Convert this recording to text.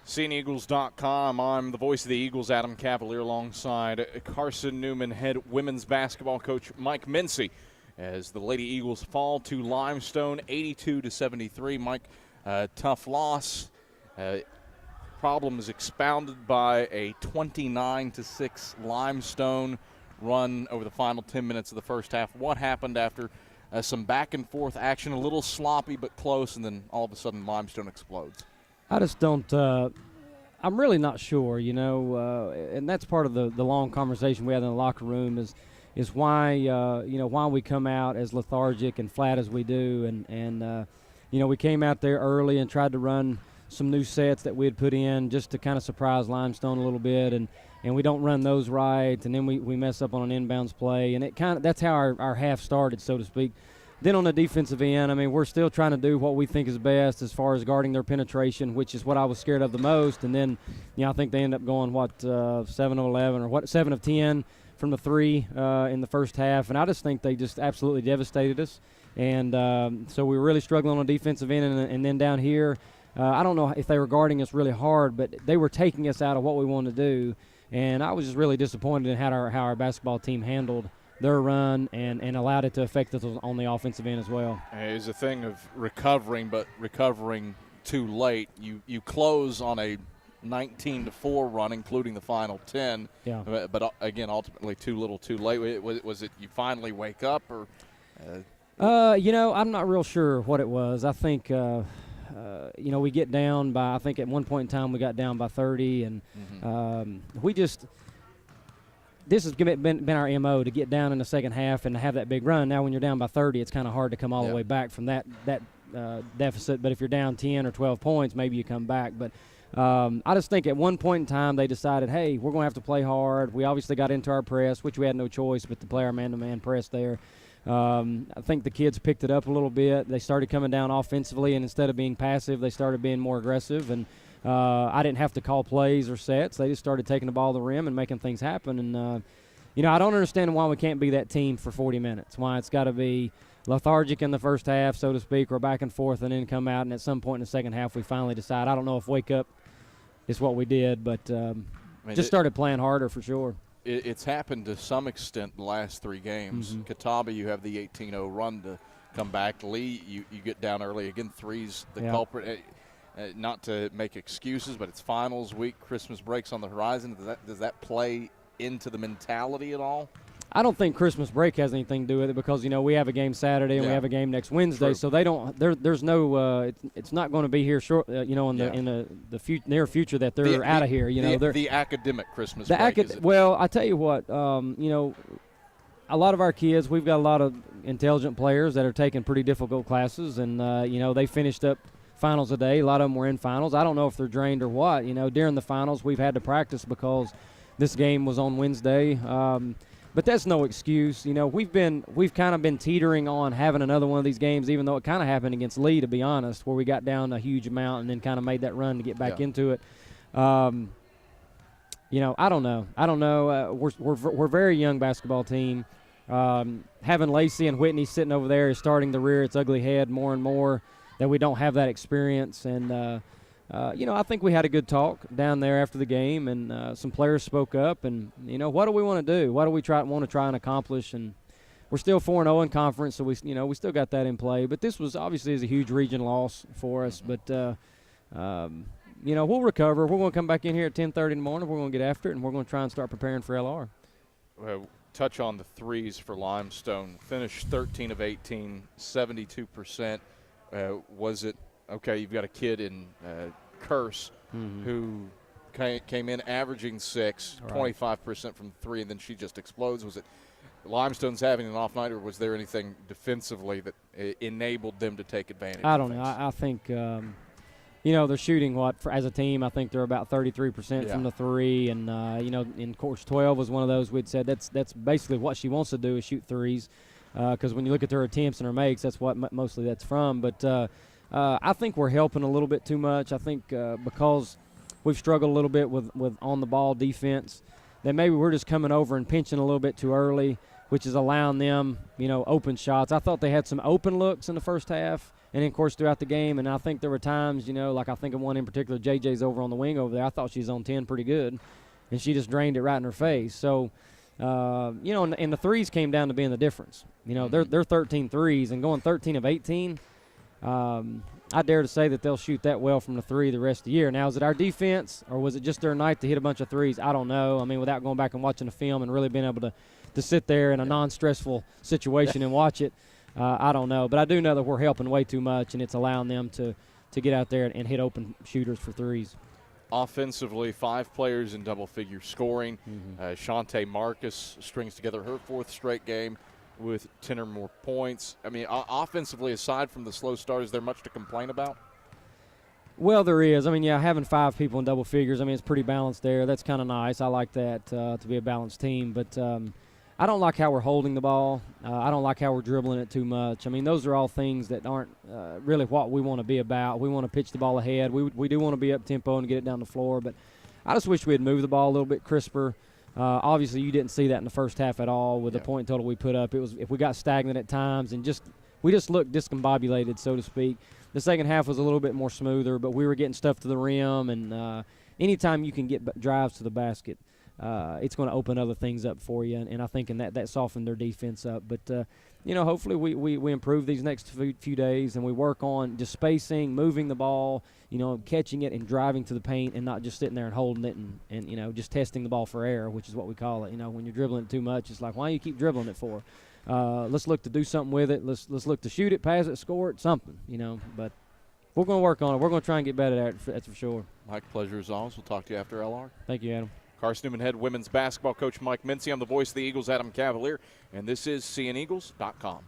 SeeingEagles.com. I'm the voice of the Eagles, Adam Cavalier, alongside Carson-Newman head women's basketball coach Mike Mincey, as the Lady Eagles fall to Limestone 82-73. Mike, tough loss. Problem is expounded by a 29-6 Limestone run over the final 10 minutes of the first half. What happened after some back-and-forth action, a little sloppy but close, and then all of a sudden Limestone explodes? I just don't I'm really not sure, and that's part of the long conversation we had in the locker room is why, why we come out as lethargic and flat as we do. And we came out there early and tried to run some new sets that we had put in just to kind of surprise Limestone a little bit, and we don't run those right, and then we mess up on an inbounds play, and that's how our half started, so to speak. Then on the defensive end, we're still trying to do what we think is best as far as guarding their penetration, which is what I was scared of the most. And then, I think they end up going, 7 of 11 or 7 of 10 from the three in the first half. And I just think they just absolutely devastated us. And so we were really struggling on the defensive end. And then down here, I don't know if they were guarding us really hard, but they were taking us out of what we wanted to do. And I was just really disappointed in how our basketball team handled their run and allowed it to affect us on the offensive end as well. It's a thing of recovering, but recovering too late. You close on a 19-4 run, including the final 10. Yeah. But again, ultimately too little, too late. Was it you finally wake up, or? I'm not real sure what it was. I think we get down by. I think at one point in time we got down by 30, and we just. This has been our MO, to get down in the second half and to have that big run. Now when you're down by 30, it's kind of hard to come all the way back from that deficit. But if you're down 10 or 12 points, maybe you come back. But I just think at one point in time they decided, hey, we're going to have to play hard. We obviously got into our press, which we had no choice but to play our man-to-man press there. I think the kids picked it up a little bit. They started coming down offensively, and instead of being passive, they started being more aggressive. And I didn't have to call plays or sets. They just started taking the ball to the rim and making things happen. And, I don't understand why we can't be that team for 40 minutes, why it's got to be lethargic in the first half, so to speak, or back and forth and then come out. And at some point in the second half, we finally decide. I don't know if wake up is what we did, but just started playing harder for sure. It's happened to some extent in the last 3 games. Catawba, you have the 18-0 run to come back. Lee, you get down early. Again, three's the culprit. Not to make excuses, but it's finals week. Christmas break's on the horizon. Does that play into the mentality at all? I don't think Christmas break has anything to do with it because, we have a game Saturday and we have a game next Wednesday. True. So they don't. There's no. It's not going to be here short. In the near future that they're out of here. The academic Christmas break. Well, I tell you what. A lot of our kids, we've got a lot of intelligent players that are taking pretty difficult classes, and they finished up finals a day. A lot of them were in finals. I don't know if they're drained or what. During the finals, we've had to practice because this game was on Wednesday. But that's no excuse. We've kind of been teetering on having another one of these games, even though it kind of happened against Lee, to be honest, where we got down a huge amount and then kind of made that run to get back into it. I don't know. We're a very young basketball team. Having Lacey and Whitney sitting over there is starting to rear its ugly head more and more, that we don't have that experience. And, I think we had a good talk down there after the game, and some players spoke up. And, what do we want to do? What do we want to try and accomplish? And we're still 4-0 in conference, so we still got that in play. But this was obviously is a huge region loss for us. But, we'll recover. We're going to come back in here at 10:30 in the morning. We're going to get after it, and we're going to try and start preparing for LR. Touch on the threes for Limestone. Finished 13 of 18, 72%. Was it okay? You've got a kid in Curse who came in averaging 6, 25% from 3, and then she just explodes. Was it Limestone's having an off night, or was there anything defensively that enabled them to take advantage? I don't know. I think they're shooting as a team. I think they're about 33% from the 3, and in course 12 was one of those we'd said that's basically what she wants to do is shoot threes, because when you look at her attempts and her makes, that's what mostly that's from. But I think we're helping a little bit too much. I think because we've struggled a little bit with on the ball defense, that maybe we're just coming over and pinching a little bit too early. which is allowing them, open shots. I thought they had some open looks in the first half, and then, of course, throughout the game. And I think there were times, like I think of one in particular, JJ's over on the wing over there. I thought she was on 10 pretty good, and she just drained it right in her face. So, and the threes came down to being the difference. They're 13 threes, and going 13 of 18, I dare to say that they'll shoot that well from the three the rest of the year. Now, is it our defense, or was it just their night to hit a bunch of threes? I don't know. I mean, without going back and watching the film and really being able to sit there in a non-stressful situation and watch it, I don't know. But I do know that we're helping way too much, and it's allowing them to get out there and hit open shooters for threes. Offensively, 5 players in double-figure scoring. Shantae Marcus strings together her 4th straight game with 10 or more points. I mean, offensively, aside from the slow start, is there much to complain about? Well, there is. I mean, having 5 people in double figures, I mean, it's pretty balanced there. That's kind of nice. I like that to be a balanced team. But I don't like how we're holding the ball. I don't like how we're dribbling it too much. I mean, those are all things that aren't really what we want to be about. We want to pitch the ball ahead. We do want to be up-tempo and get it down the floor. But I just wish we had moved the ball a little bit crisper. Obviously, you didn't see that in the first half at all with the point total we put up. It was if we got stagnant at times and we just looked discombobulated, so to speak. The second half was a little bit more smoother, but we were getting stuff to the rim. And anytime you can get drives to the basket, it's going to open other things up for you, and I think that softened their defense up. But, hopefully we improve these next few days, and we work on just spacing, moving the ball, catching it and driving to the paint and not just sitting there and holding it and just testing the ball for error, which is what we call it. When you're dribbling it too much, it's like, why do you keep dribbling it for? Let's look to do something with it. Let's look to shoot it, pass it, score it, something, But we're going to work on it. We're going to try and get better at it, that's for sure. Mike, pleasure as always. We'll talk to you after LR. Thank you, Adam. Carson-Newman head women's basketball coach Mike Mincey. I'm the voice of the Eagles, Adam Cavalier, and this is CNEagles.com.